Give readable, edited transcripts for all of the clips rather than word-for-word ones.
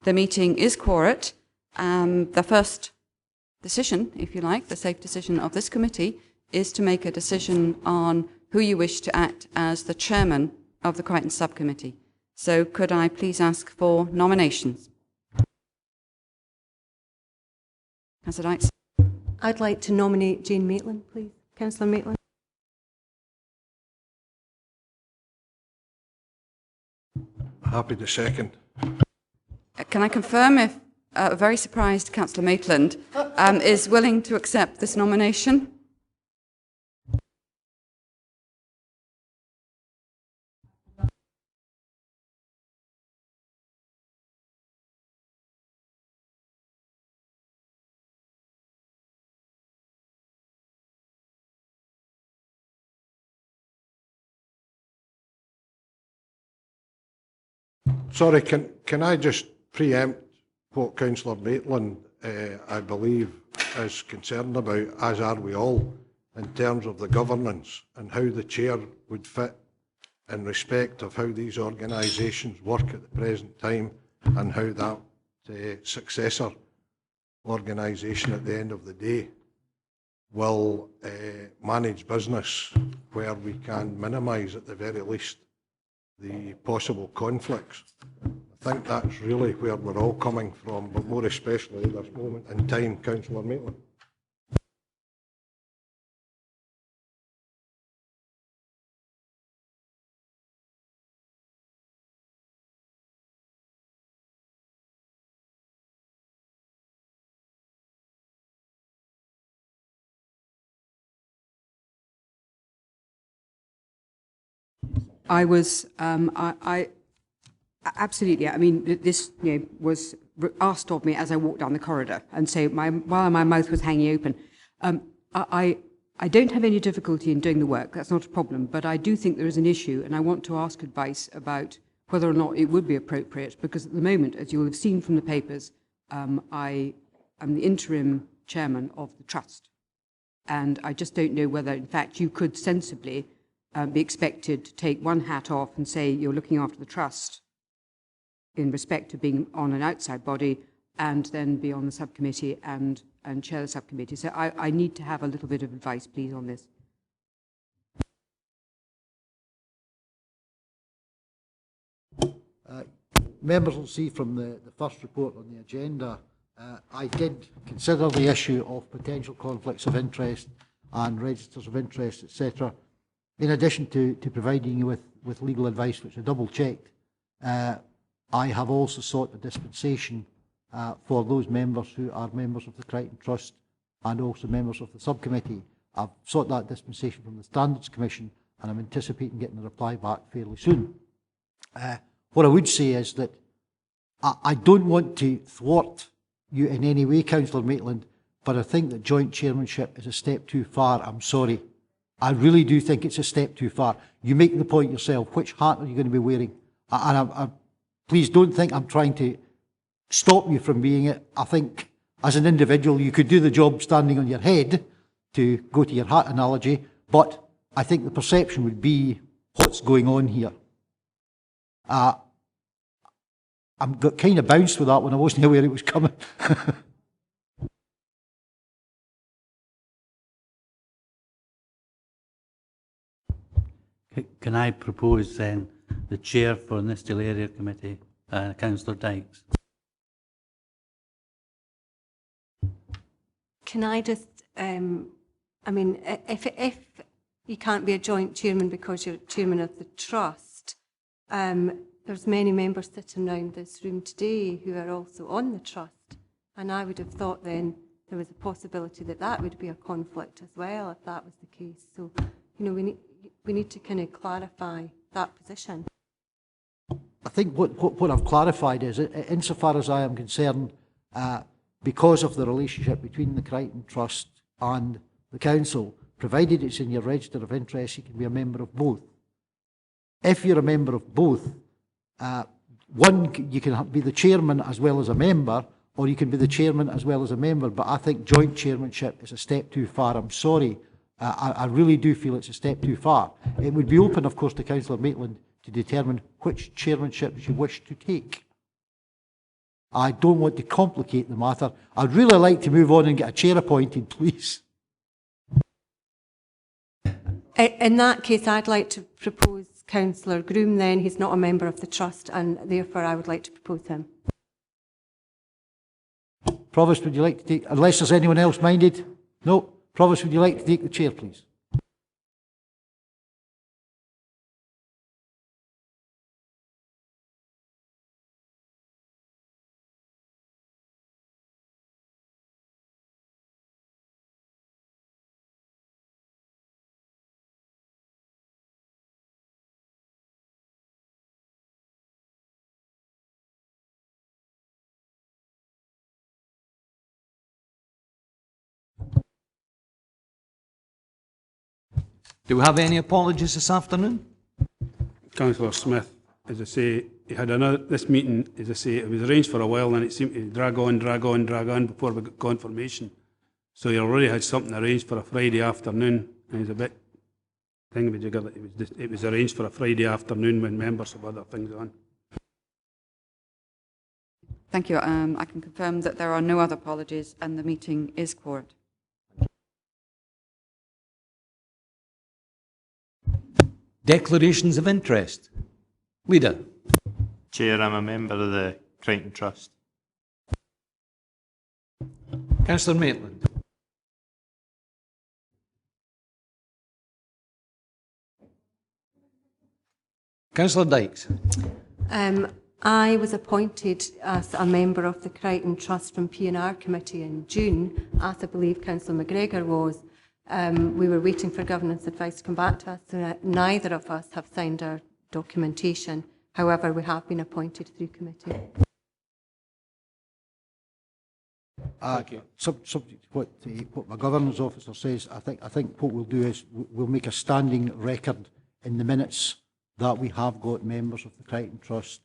The meeting is quorate. The first decision, if you like, the safe decision of this committee is to make a decision on who you wish to act as the chairman of the Crichton Sub Committee. So could I please ask for nominations? Councillor Dykes. I'd like to nominate Jane Maitland, please. Councillor Maitland. Happy to second. Can I confirm if a very surprised Councillor Maitland is willing to accept this nomination? Sorry, can I just preempt what Councillor Maitland, I believe, is concerned about, as are we all, in terms of the governance and how the chair would fit in respect of how these organisations work at the present time and how that successor organisation at the end of the day will manage business where we can minimise at the very least the possible conflicts. I think that's really where we're all coming from, but more especially at this moment in time. Councillor Maitland. I was, absolutely. I mean, this was asked of me as I walked down the corridor, and so while my mouth was hanging open. I don't have any difficulty in doing the work. That's not a problem. But I do think there is an issue, and I want to ask advice about whether or not it would be appropriate, because at the moment, as you'll have seen from the papers, I am the interim chairman of the trust, and I just don't know whether, in fact, you could sensibly be expected to take one hat off and say you're looking after the trust in respect to being on an outside body, and then be on the subcommittee and chair the subcommittee. So I need to have a little bit of advice, please, on this. Members will see from the first report on the agenda, I did consider the issue of potential conflicts of interest and registers of interest, etc. In addition to providing you with legal advice, which I double-checked, I have also sought a dispensation for those members who are members of the Crichton Trust and also members of the subcommittee. I've sought that dispensation from the Standards Commission, and I'm anticipating getting a reply back fairly soon. What I would say is that I don't want to thwart you in any way, Councillor Maitland, but I think that joint chairmanship is a step too far. I'm sorry. I really do think it's a step too far. You make the point yourself. Which hat are you going to be wearing? And please don't think I'm trying to stop you from being it. I think as an individual you could do the job standing on your head, to go to your hat analogy, but I think the perception would be what's going on here. I'm got kind of bounced with that when I wasn't aware it was coming. Can I propose then the chair for the Nistile Area Committee, Councillor Dykes? Can I just, I mean, if you can't be a joint chairman because you're chairman of the trust, there's many members sitting around this room today who are also on the trust, and I would have thought then there was a possibility that that would be a conflict as well if that was the case. So, you know, we need to kind of clarify that position. I think what I've clarified is, insofar as I am concerned, because of the relationship between the Crichton Trust and the Council, provided it's in your register of interest, you can be a member of both. If you're a member of both, one, you can be the chairman as well as a member, or you can be the chairman as well as a member, but I think joint chairmanship is a step too far. I'm sorry. I really do feel it's a step too far. It would be open, of course, to Councillor Maitland to determine which chairmanship she wished to take. I don't want to complicate the matter. I'd really like to move on and get a chair appointed, please. In that case, I'd like to propose Councillor Groom then. He's not a member of the Trust, and therefore I would like to propose him. Provost, would you like to take, unless there's anyone else minded? No. Provost, would you like to take the chair, please? Do we have any apologies this afternoon? Councillor Smith, as I say, he had another, this meeting, as I say, it was arranged for a while and it seemed to drag on before we got confirmation. So he already had something arranged for a Friday afternoon, and he's a bit thingamajigger that it was arranged for a Friday afternoon when members have other things on. Thank you. I can confirm that there are no other apologies and the meeting is quorate. Declarations of interest. Leader. Chair, I'm a member of the Crichton Trust. Councillor Maitland. Councillor Dykes. I was appointed as a member of the Crichton Trust from P&R Committee in June, as I believe Councillor McGregor was. We were waiting for governance advice to come back to us. Neither of us have signed our documentation. However, we have been appointed through committee. Subject to what my governance officer says, I think what we'll do is we'll make a standing record in the minutes that we have got members of the Crichton Trust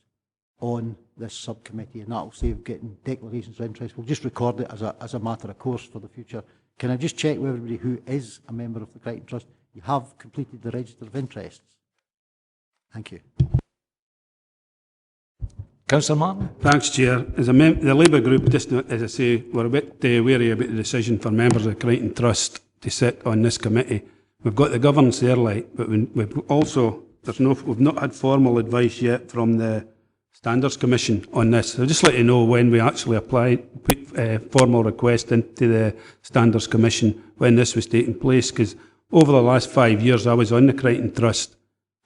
on this subcommittee, and that will save getting declarations of interest. We'll just record it as a matter of course for the future. Can I just check with everybody who is a member of the Crichton Trust? You have completed the register of interests. Thank you. Councillor Martin. Thanks, Chair. As the Labour group, just as I say, we're a bit wary about the decision for members of the Crichton Trust to sit on this committee. We've got the governance there, but we've also we've not had formal advice yet from the Standards Commission on this. So I'd just like to know when we actually put a formal request into the Standards Commission when this was taking place, because over the last 5 years I was on the Crichton Trust.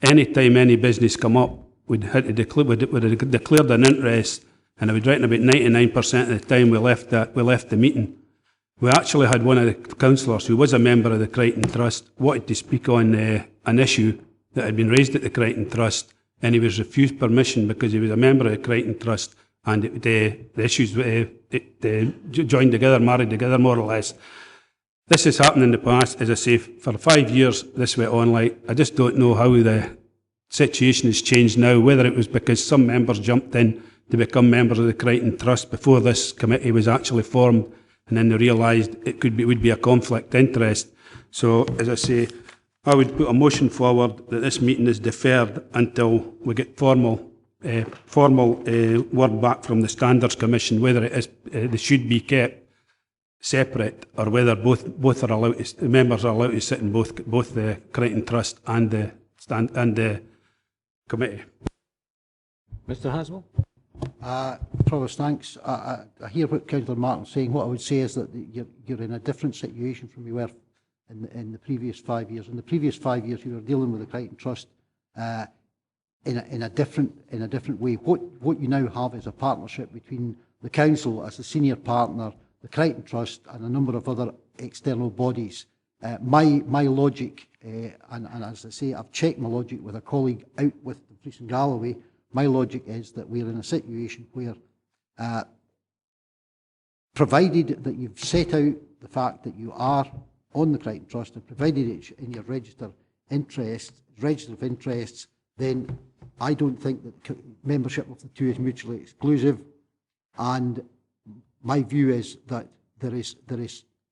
Any time any business come up, we'd had to we'd declared an interest, and I would reckon about 99% of the time we left the meeting. We actually had one of the councillors who was a member of the Crichton Trust wanted to speak on an issue that had been raised at the Crichton Trust, and he was refused permission because he was a member of the Crichton Trust, and the issues joined together, married together, more or less. This has happened in the past, as I say, for 5 years this went on. I just don't know how the situation has changed now, whether it was because some members jumped in to become members of the Crichton Trust before this committee was actually formed, and then they realised it would be a conflict of interest. So, as I say, I would put a motion forward that this meeting is deferred until we get formal word back from the Standards Commission, whether it is they should be kept separate or whether both are allowed to, the members are allowed to sit in both the Crichton Trust and the committee. Mr. Haswell. Provost, thanks. I hear what Councillor Martin's saying. What I would say is that you're in a different situation from you were in the previous 5 years. In the previous 5 years, you were dealing with the Crichton Trust in a different way. What you now have is a partnership between the council as the senior partner, the Crichton Trust, and a number of other external bodies. My logic, and as I say, I've checked my logic with a colleague out with Dumfries and Galloway. My logic is that we're in a situation where, provided that you've set out the fact that you are on the Crichton Trust and provided it in your register of interests, then I don't think that membership of the two is mutually exclusive. And my view is that there is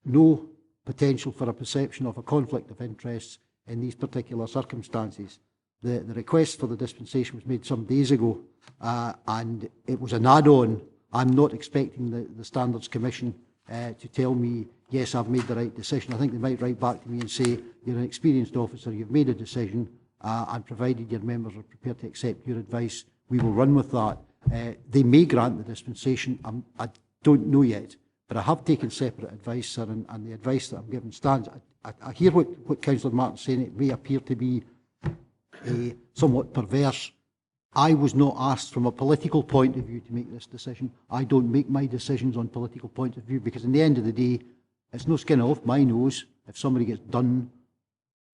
no potential for a perception of a conflict of interests in these particular circumstances. The request for the dispensation was made some days ago, and it was an add-on I'm not expecting the Standards Commission to tell me, yes, I've made the right decision. I think they might write back to me and say, you're an experienced officer, you've made a decision, and provided your members are prepared to accept your advice, we will run with that. They may grant the dispensation, I don't know yet, but I have taken separate advice, sir, and the advice that I'm given stands. I hear what Councillor Martin's saying. It may appear to be somewhat perverse. I was not asked from a political point of view to make this decision. I don't make my decisions on political point of view, because in the end of the day, it's no skin off my nose if somebody gets done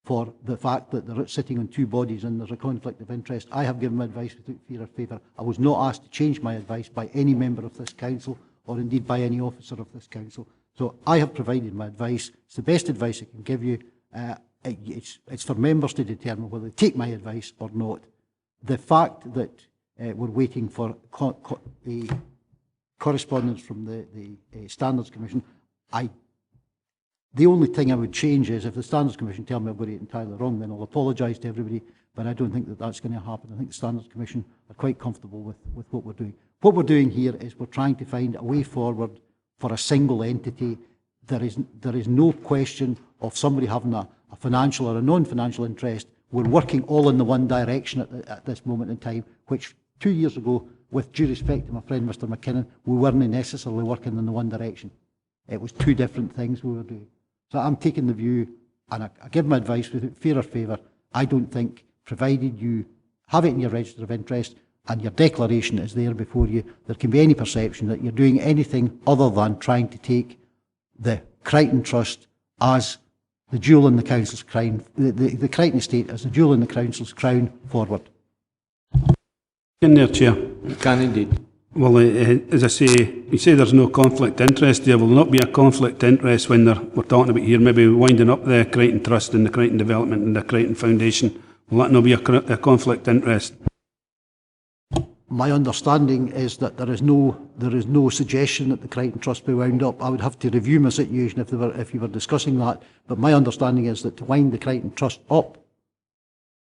for the fact that they're sitting on two bodies and there's a conflict of interest. I have given my advice without fear or favour. I was not asked to change my advice by any member of this council, or indeed by any officer of this council. So I have provided my advice. It's the best advice I can give you. It's for members to determine whether they take my advice or not. The fact that we're waiting for a correspondence from the Standards Commission, the only thing I would change is if the Standards Commission tell me I've got it entirely wrong, then I'll apologise to everybody, but I don't think that that's going to happen. I think the Standards Commission are quite comfortable with what we're doing. What we're doing here is we're trying to find a way forward for a single entity. There is no question of somebody having a financial or a non-financial interest. We're working all in the one direction at this moment in time, which 2 years ago, with due respect to my friend Mr McKinnon, we weren't necessarily working in the one direction. It was two different things we were doing. So I'm taking the view, and I give my advice without fear or favour. I don't think, provided you have it in your register of interest and your declaration is there before you, there can be any perception that you're doing anything other than trying to take the Crichton Trust as the jewel in the council's crown, the Crichton estate as the jewel in the council's crown forward. In there, Chair. You can indeed. Well, as I say, you say there's no conflict of interest. There will not be a conflict of interest when we're talking about here, maybe winding up the Crichton Trust and the Crichton Development and the Crichton Foundation. Will that not be a conflict of interest? My understanding is that there is no suggestion that the Crichton Trust be wound up. I would have to review my situation if you were discussing that. But my understanding is that to wind the Crichton Trust up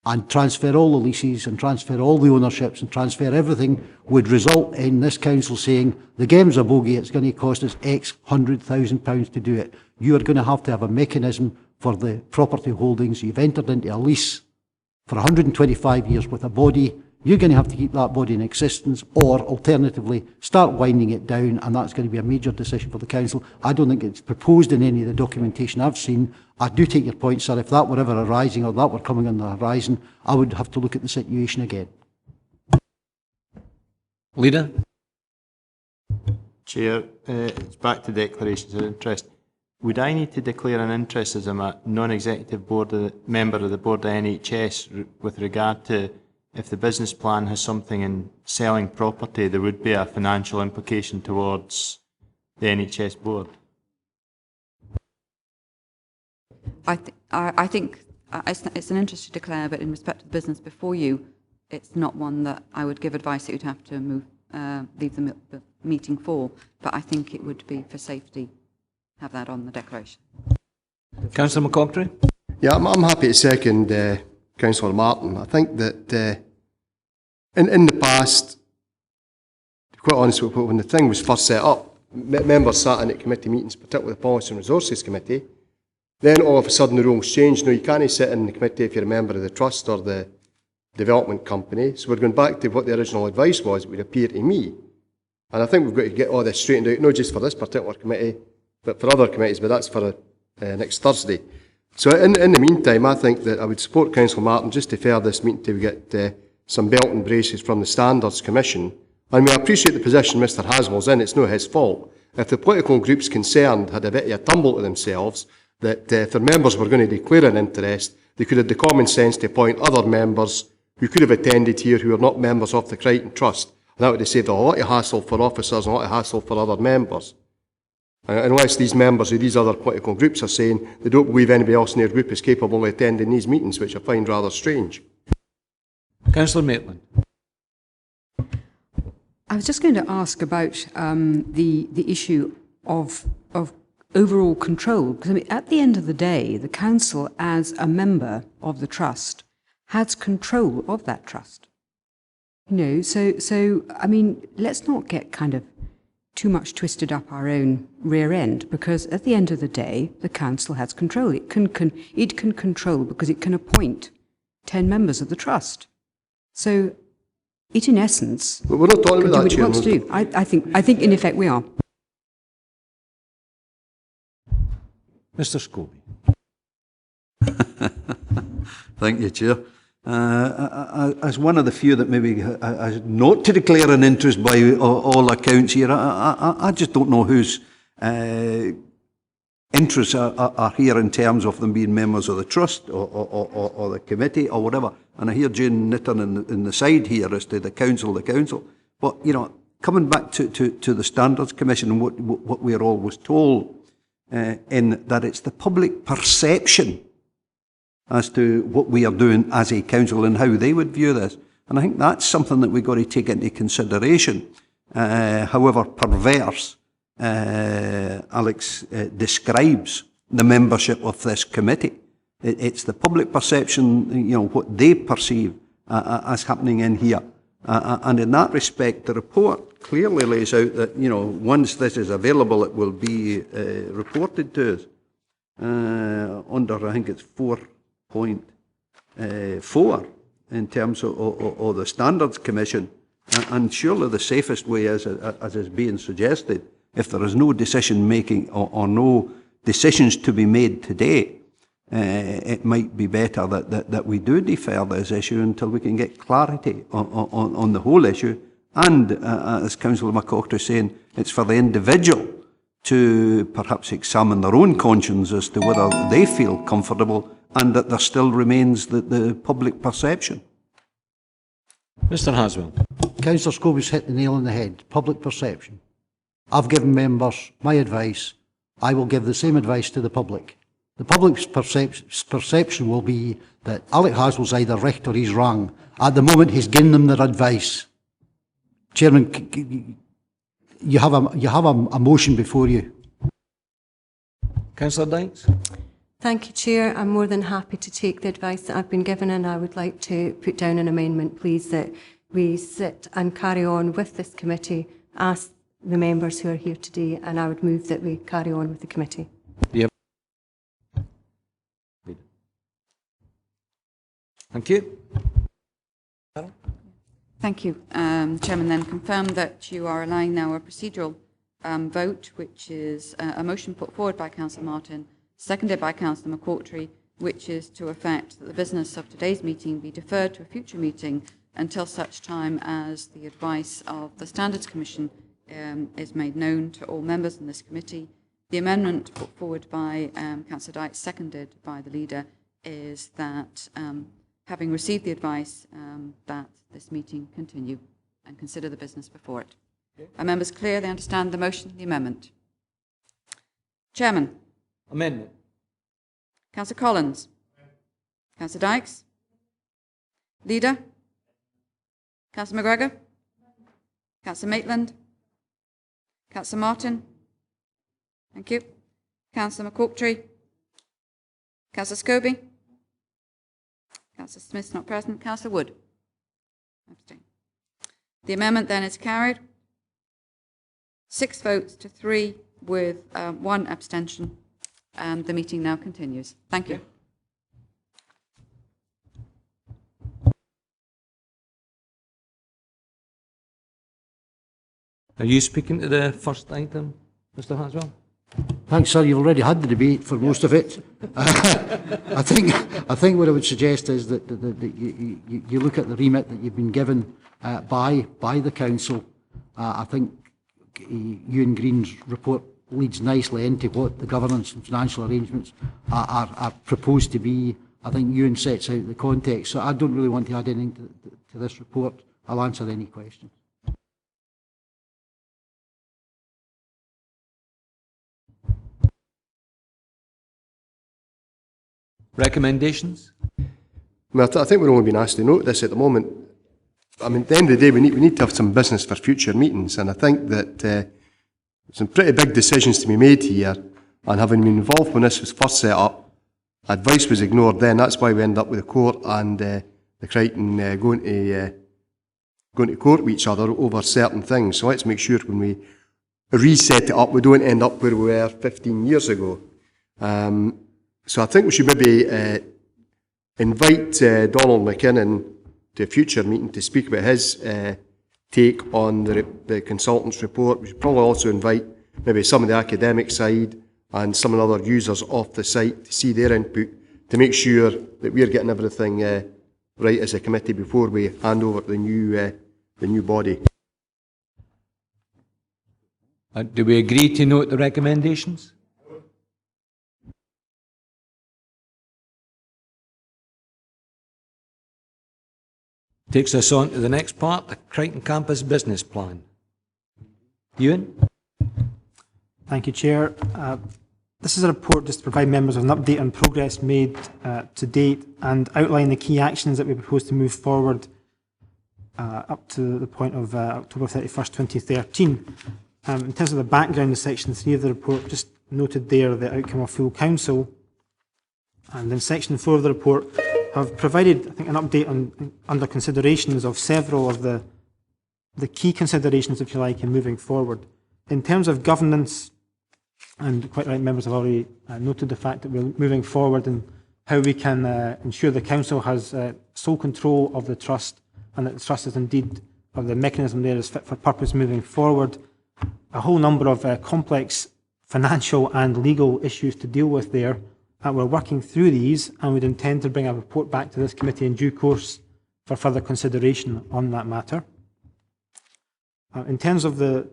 and transfer all the leases and transfer all the ownerships and transfer everything would result in this council saying the game's a bogey, it's going to cost us X £100,000 to do it. You are going to have a mechanism for the property holdings. You've entered into a lease for 125 years with a body. You're going to have to keep that body in existence, or alternatively start winding it down, and that's going to be a major decision for the council. I don't think it's proposed in any of the documentation I've seen. I do take your point, sir. If that were ever arising or that were coming on the horizon, I would have to look at the situation again. Leader? Chair, it's back to declarations of interest. Would I need to declare an interest as I'm a non-executive board member of the board of NHS with regard to if the business plan has something in selling property, there would be a financial implication towards the NHS board? I think it's an interest to declare, but in respect to the business before you, it's not one that I would give advice that you'd have to leave the meeting for. But I think it would be for safety, have that on the declaration. Councillor McCocktrey? Yeah, I'm happy to second Councillor Martin. I think that in the past, to be quite honest with you, when the thing was first set up, members sat in at committee meetings, particularly the Policy and Resources Committee. Then all of a sudden the rules changed. No, you can't sit in the committee if you're a member of the trust or the development company. So we're going back to what the original advice was, it would appear to me. And I think we've got to get all this straightened out, not just for this particular committee, but for other committees, but that's for next Thursday. So in the meantime, I think that I would support Councillor Martin just to defer this meeting till we get some belt and braces from the Standards Commission. And we appreciate the position Mr Haswell's in, it's not his fault. If the political groups concerned had a bit of a tumble to themselves, that if their members were going to declare an interest, they could have the common sense to appoint other members who could have attended here who are not members of the Crichton Trust. And that would have saved a lot of hassle for officers and a lot of hassle for other members. Unless these members of these other political groups are saying they don't believe anybody else in their group is capable of attending these meetings, which I find rather strange. Councillor Maitland. I was just going to ask about the issue of overall control, because I mean, at the end of the day, the council, as a member of the trust, has control of that trust. You know, so I mean, let's not get kind of too much twisted up our own rear end, because at the end of the day, the council has control. It can control because it can appoint 10 members of the trust. So it, in essence, But we're not talking can about do that, what it wants to Chairman. do. I think, in effect, we are. Mr Scobie. Thank you, Chair. As one of the few that maybe has not to declare an interest by all accounts here, I just don't know whose interests are here in terms of them being members of the trust or the committee or whatever. And I hear Jane Nitton in the side here as to the council. But, you know, coming back to the Standards Commission and what we're always told, in that it's the public perception as to what we are doing as a council and how they would view this. And I think that's something that we've got to take into consideration. However perverse Alex describes the membership of this committee. It's the public perception, you know, what they perceive as happening in here. And in that respect, the report clearly lays out that, you know, once this is available, it will be reported to us under, I think it's 4.4 in terms of the Standards Commission. And surely the safest way is, as is being suggested, if there is no decision making or no decisions to be made today, it might be better that we do defer this issue until we can get clarity on the whole issue. And as Councillor McCaughey is saying, it's for the individual to perhaps examine their own conscience as to whether they feel comfortable and that there still remains the public perception. Mr Haswell. Councillor Scobie's hit the nail on the head. Public perception. I've given members my advice. I will give the same advice to the public. The public's perception will be that Alec Haswell's either right or he's wrong. At the moment, he's giving them their advice. Chairman, you have a motion before you. Councillor Dykes. Thank you, Chair. I'm more than happy to take the advice that I've been given, and I would like to put down an amendment, please, that we sit and carry on with this committee, ask the members who are here today, and I would move that we carry on with the committee. Yep. Thank you. Thank you. Chairman, then confirm that you are allowing now a procedural vote, which is a motion put forward by Councillor Martin, seconded by Councillor McCaughey, which is to effect that the business of today's meeting be deferred to a future meeting until such time as the advice of the Standards Commission is made known to all members in this committee. The amendment put forward by Councillor Dykes, seconded by the leader, is that having received the advice that this meeting continue and consider the business before it. Okay. Are members clear? They understand the motion and the amendment? Chairman. Amendment. Councillor Collins. Councillor Dykes. Leader. Councillor McGregor. Councillor Maitland. Councillor Martin. Thank you. Councillor McCaughey. Councillor Scobie. Councillor Smith's not present. Councillor Wood. Abstain. The amendment then is carried. 6 votes to 3 with 1 abstention. And the meeting now continues. Thank you. Are you speaking to the first item, Mr Haswell? Thanks, sir. You've already had the debate for most of it. I think what I would suggest is that you look at the remit that you've been given by the council. I think Ewan Green's report leads nicely into what the governance and financial arrangements are proposed to be. I think Ewan sets out the context. So I don't really want to add anything to this report. I'll answer any questions. Recommendations? Well, I think we're only being asked to note this at the moment. I mean, at the end of the day, we need to have some business for future meetings, and I think that some pretty big decisions to be made here, and having been involved when this was first set up, advice was ignored then. That's why we ended up with the court and the Crichton going to court with each other over certain things. So let's make sure when we reset it up, we don't end up where we were 15 years ago. So I think we should maybe invite Donald McKinnon to a future meeting to speak about his take on the consultant's report. We should probably also invite maybe some of the academic side and some of the other users off the site to see their input, to make sure that we're getting everything right as a committee before we hand over to the new body. Do we agree to note the recommendations? Takes us on to the next part, the Crichton Campus Business Plan. Ewan? Thank you, Chair. This is a report just to provide members with an update on progress made to date and outline the key actions that we propose to move forward up to the point of October 31st, 2013. In terms of the background of Section 3 of the report, just noted there the outcome of full council. And in Section 4 of the report, I've provided, I think, an update on under considerations of several of the key considerations, if you like, in moving forward. In terms of governance, and quite right, members have already noted the fact that we're moving forward and how we can ensure the council has sole control of the trust and that the trust is indeed, or the mechanism there is fit for purpose moving forward. A whole number of complex financial and legal issues to deal with there. We're working through these and would intend to bring a report back to this committee in due course for further consideration on that matter. In terms of the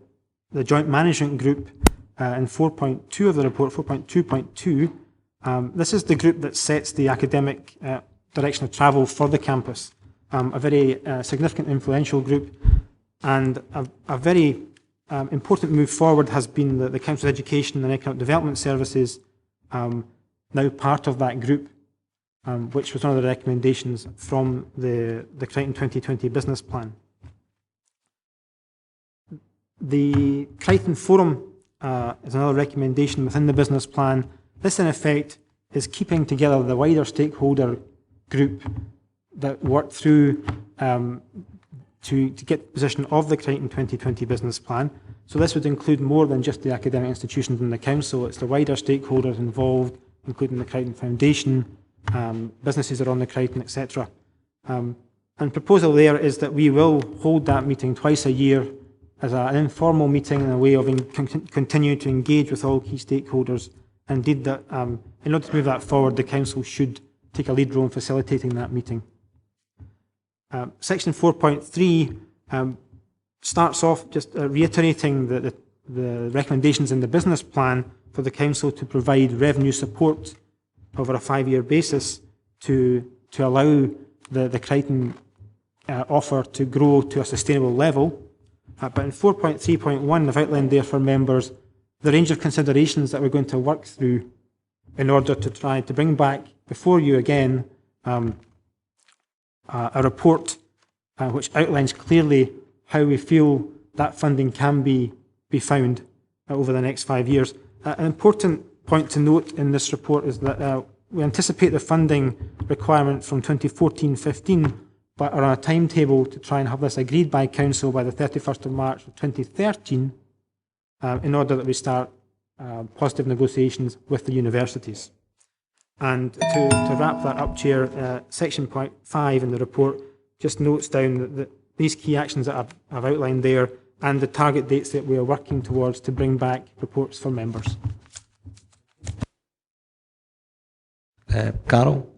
joint management group, in 4.2 of the report, 4.2.2, this is the group that sets the academic direction of travel for the campus. A very significant influential group, and a very important move forward has been the Council's Education and Economic Development Services, now part of that group, which was one of the recommendations from the Crichton 2020 business plan. The Crichton Forum is another recommendation within the business plan. This, in effect, is keeping together the wider stakeholder group that worked through to get the position of the Crichton 2020 business plan. So this would include more than just the academic institutions and the council. It's the wider stakeholders involved, including the Crichton Foundation, businesses that are on the Crichton, etc. And proposal there is that we will hold that meeting twice a year as an informal meeting and a way of continue to engage with all key stakeholders. Indeed, that in order to move that forward, the council should take a lead role in facilitating that meeting. Section 4.3 starts off just reiterating the recommendations in the business plan for the council to provide revenue support over a 5-year basis to allow the Crichton offer to grow to a sustainable level. But in 4.3.1, I've outlined there for members the range of considerations that we're going to work through in order to try to bring back before you again a report which outlines clearly how we feel that funding can be found over the next 5 years. An important point to note in this report is that we anticipate the funding requirement from 2014-15, but are on a timetable to try and have this agreed by Council by the 31st of March of 2013 in order that we start positive negotiations with the universities. And to wrap that up, Chair, Section 5 in the report just notes down that these key actions that I've outlined there and the target dates that we are working towards to bring back reports for members. Carol?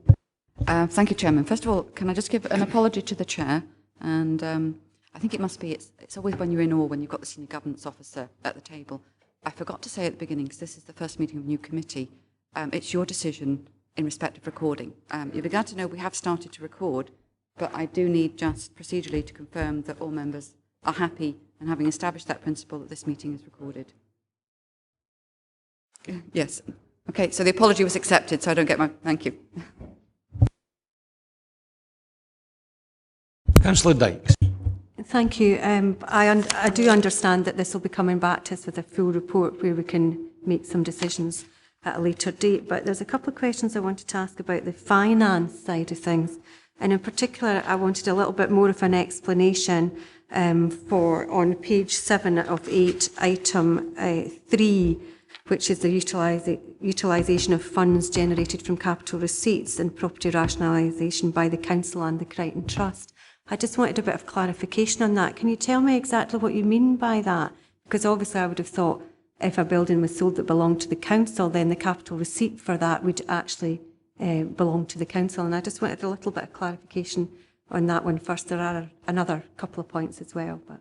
Thank you, Chairman. First of all, can I just give an apology to the Chair? And I think it must be, it's always when you're in awe when you've got the Senior Governance Officer at the table. I forgot to say at the beginning, because this is the first meeting of a new committee, it's your decision in respect of recording. You'll be glad to know we have started to record, but I do need just procedurally to confirm that all members are happy and having established that principle that this meeting is recorded. Yes. Okay, so the apology was accepted, so I don't get my... Thank you. Councillor Dykes. Thank you. I do understand that this will be coming back to us with a full report where we can make some decisions at a later date, but there's a couple of questions I wanted to ask about the finance side of things. And in particular, I wanted a little bit more of an explanation for on page 7 of 8, item 3, which is the utilisation of funds generated from capital receipts and property rationalisation by the Council and the Crichton Trust. I just wanted a bit of clarification on that. Can you tell me exactly what you mean by that? Because obviously I would have thought if a building was sold that belonged to the council, then the capital receipt for that would actually belong to the council. And I just wanted a little bit of clarification on that one first. There are another couple of points as well. But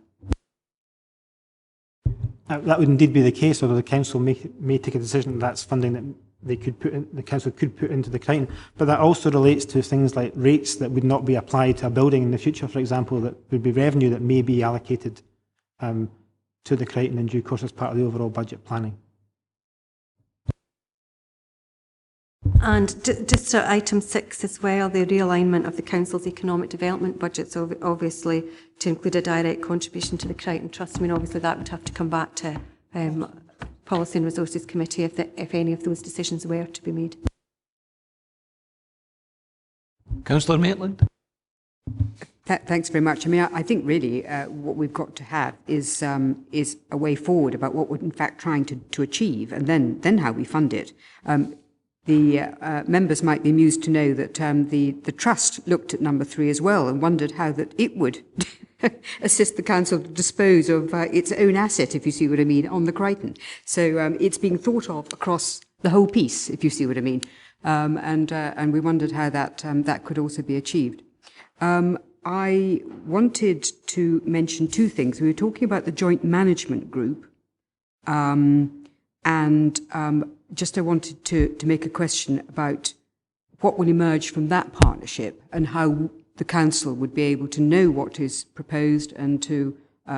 that would indeed be the case, although the council may take a decision that that's funding that they could put in, the council could put into the Crichton. But that also relates to things like rates that would not be applied to a building in the future, for example, that would be revenue that may be allocated to the Crichton in due course as part of the overall budget planning. And just item 6 as well, the realignment of the council's economic development budgets, obviously to include a direct contribution to the Crichton Trust. I mean, obviously that would have to come back to Policy and Resources Committee if any of those decisions were to be made. Councillor Maitland. Thanks very much. I mean, I think really what we've got to have is a way forward about what we're in fact trying to achieve, and then how we fund it. The members might be amused to know that the Trust looked at number 3 as well and wondered how that it would assist the council to dispose of its own asset, if you see what I mean, on the Crichton. So it's being thought of across the whole piece, if you see what I mean, and we wondered how that could also be achieved. I wanted to mention 2 things. We were talking about the joint management group, just I wanted to make a question about what will emerge from that partnership and how the council would be able to know what is proposed and to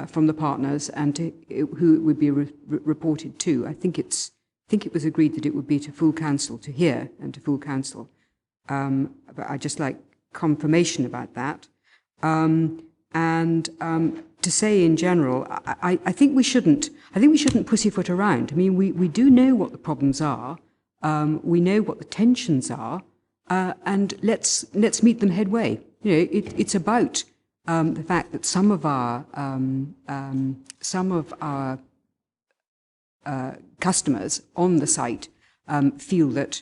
from the partners and to who it would be reported to. I think it was agreed that it would be to full council to hear and to full council. But I'd just like confirmation about that. To say in general, I think we shouldn't pussyfoot around. I mean, we do know what the problems are, we know what the tensions are, and let's meet them headway. You know, it's about the fact that some of our customers on the site feel that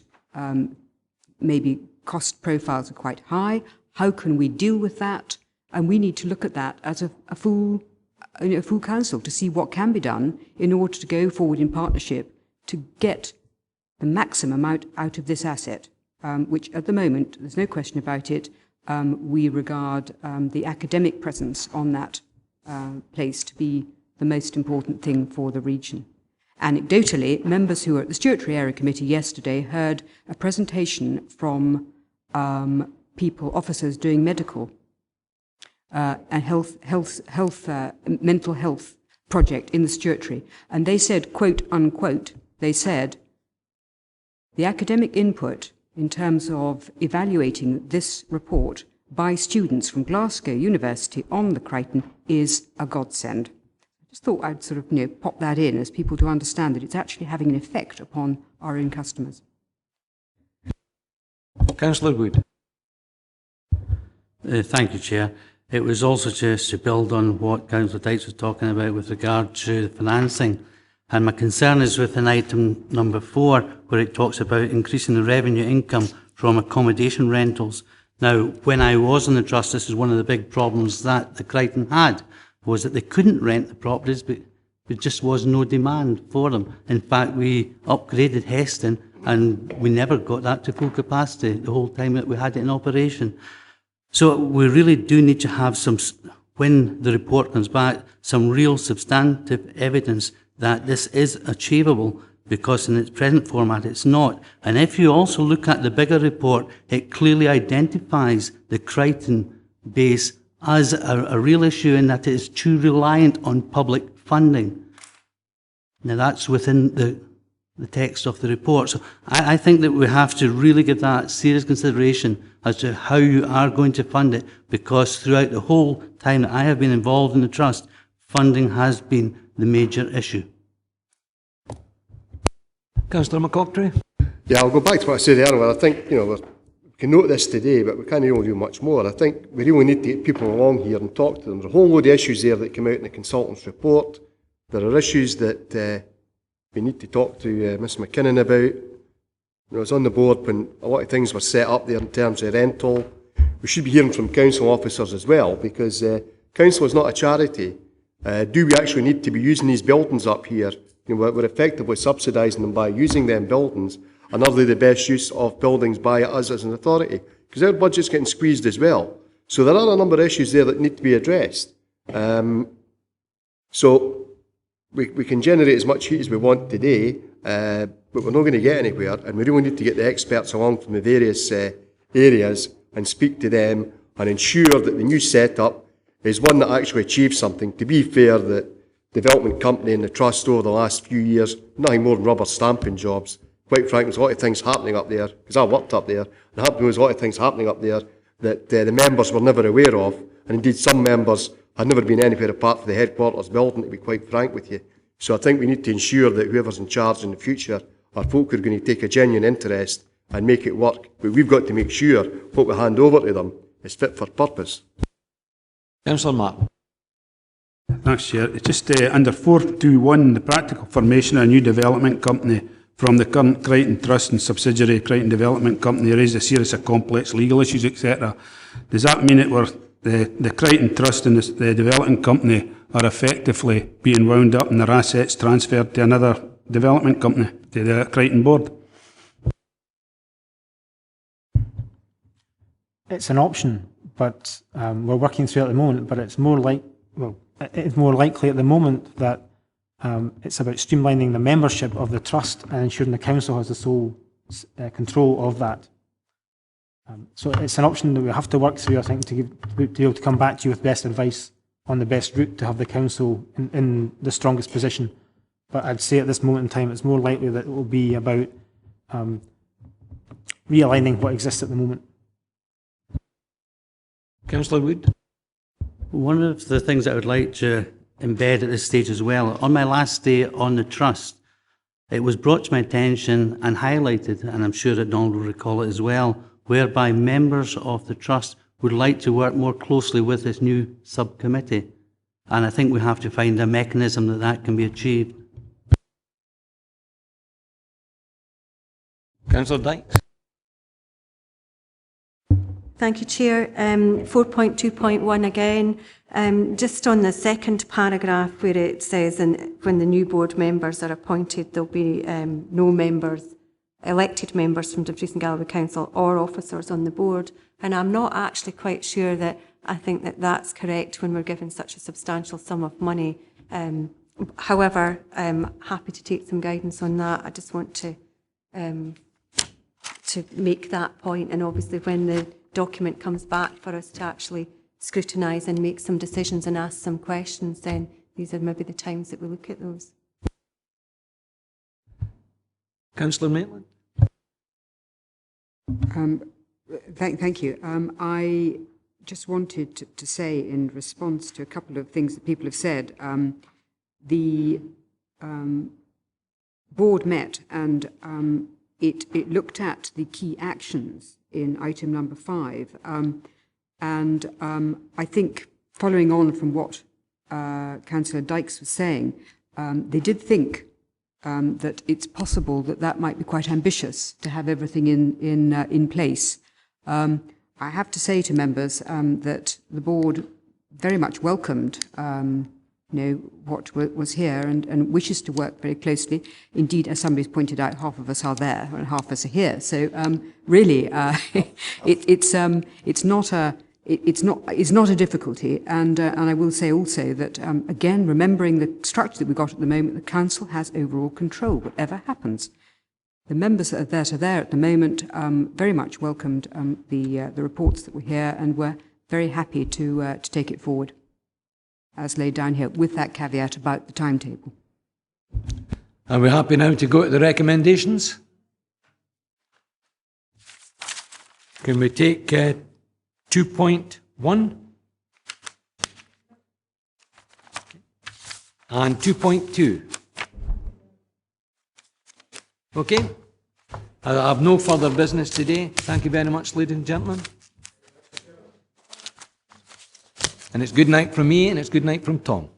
maybe cost profiles are quite high. How can we deal with that? And we need to look at that as a full council to see what can be done in order to go forward in partnership to get the maximum out of this asset, which at the moment, there's no question about it, we regard the academic presence on that place to be the most important thing for the region. Anecdotally, members who were at the Stewardship Area Committee yesterday heard a presentation from officers doing medical and mental health project in the Stewardship, and they said, quote unquote, they said, the academic input in terms of evaluating this report by students from Glasgow University on the Crichton is a godsend. I just thought I'd sort of pop that in as people to understand that it's actually having an effect upon our own customers. Councillor Wood. Thank you, Chair. It was also just to build on what Councillor Dykes was talking about with regard to the financing. And my concern is within item number 4, where it talks about increasing the revenue income from accommodation rentals. Now, when I was in the Trust, this is one of the big problems that the Crichton had, was that they couldn't rent the properties, but there just was no demand for them. In fact, we upgraded Heston, and we never got that to full capacity the whole time that we had it in operation. So we really do need to have when the report comes back, some real substantive evidence that this is achievable, because in its present format it's not. And if you also look at the bigger report, it clearly identifies the Crichton base as a real issue in that it is too reliant on public funding. Now that's within the text of the report. So I think that we have to really give that serious consideration as to how you are going to fund it, because throughout the whole time that I have been involved in the Trust, funding has been the major issue. Councillor McCocktrey. Yeah, I'll go back to what I said earlier. I think, we're can note this today, but we can't really do much more. I think we really need to get people along here and talk to them. There's a whole load of issues there that come out in the consultant's report. There are issues that we need to talk to Ms McKinnon about. I was on the board when a lot of things were set up there in terms of rental. We should be hearing from council officers as well, because council is not a charity. Do we actually need to be using these buildings up here? You know, we're effectively subsidising them by using them buildings, and are they the best use of buildings by us as an authority? Because our budget's getting squeezed as well. So there are a number of issues there that need to be addressed. So we can generate as much heat as we want today, but we're not going to get anywhere, and we really need to get the experts along from the various areas and speak to them and ensure that the new setup is one that actually achieves something. To be fair, the development company and the trust over the last few years, nothing more than rubber stamping jobs. Quite frankly, there's a lot of things happening up there, because I worked up there, and there's a lot of things happening up there that the members were never aware of, and indeed some members had never been anywhere apart from the headquarters building, to be quite frank with you. So I think we need to ensure that whoever's in charge in the future are folk who are going to take a genuine interest and make it work. But we've got to make sure what we hand over to them is fit for purpose. Councillor Martin. Thanks, Chair. It's just under 421, the practical formation of a new development company from the current Crichton Trust and subsidiary Crichton Development Company raised a series of complex legal issues, etc. Does that mean the Crichton Trust and the development company are effectively being wound up and their assets transferred to another development company, to the Crichton board? It's an option, but we're working through it at the moment. But it's more it's more likely at the moment that it's about streamlining the membership of the trust and ensuring the council has the sole control of that. So it's an option that we have to work through, I think, to be able to come back to you with best advice on the best route to have the council in the strongest position. But I'd say at this moment in time, it's more likely that it will be about realigning what exists at the moment. Councillor Wood. One of the things that I would like to embed at this stage as well, on my last day on the trust, it was brought to my attention and highlighted, and I'm sure that Donald will recall it as well, whereby members of the trust would like to work more closely with this new subcommittee. And I think we have to find a mechanism that that can be achieved. Councillor Dykes. Thank you, Chair. 4.2.1 again, just on the second paragraph where it says, and when the new board members are appointed, there'll be no members, elected members from Dumfries and Galloway Council or officers on the board. And I'm not actually quite sure that I think that that's correct when we're given such a substantial sum of money. However, I'm happy to take some guidance on that. I just want to make that point, and obviously when the document comes back for us to actually scrutinise and make some decisions and ask some questions, then these are maybe the times that we look at those. Councillor Maitland. Thank you. I just wanted to say, in response to a couple of things that people have said, the board met and it looked at the key actions in item number 5. And I think, following on from what Councillor Dykes was saying, they did think that it's possible that that might be quite ambitious to have everything in place. I have to say to members that the board very much welcomed what was here and wishes to work very closely. Indeed, as somebody's pointed out, half of us are there and half of us are here. So really, it's not a difficulty. And I will say also that again, remembering the structure that we've got at the moment, the council has overall control, whatever happens. The members that are there at the moment very much welcomed the reports that were here, and were very happy to take it forward, as laid down here, with that caveat about the timetable. Are we happy now to go to the recommendations? Can we take 2.1 and 2.2? Okay. I have no further business today. Thank you very much, ladies and gentlemen. And it's good night from me, and it's good night from Tom.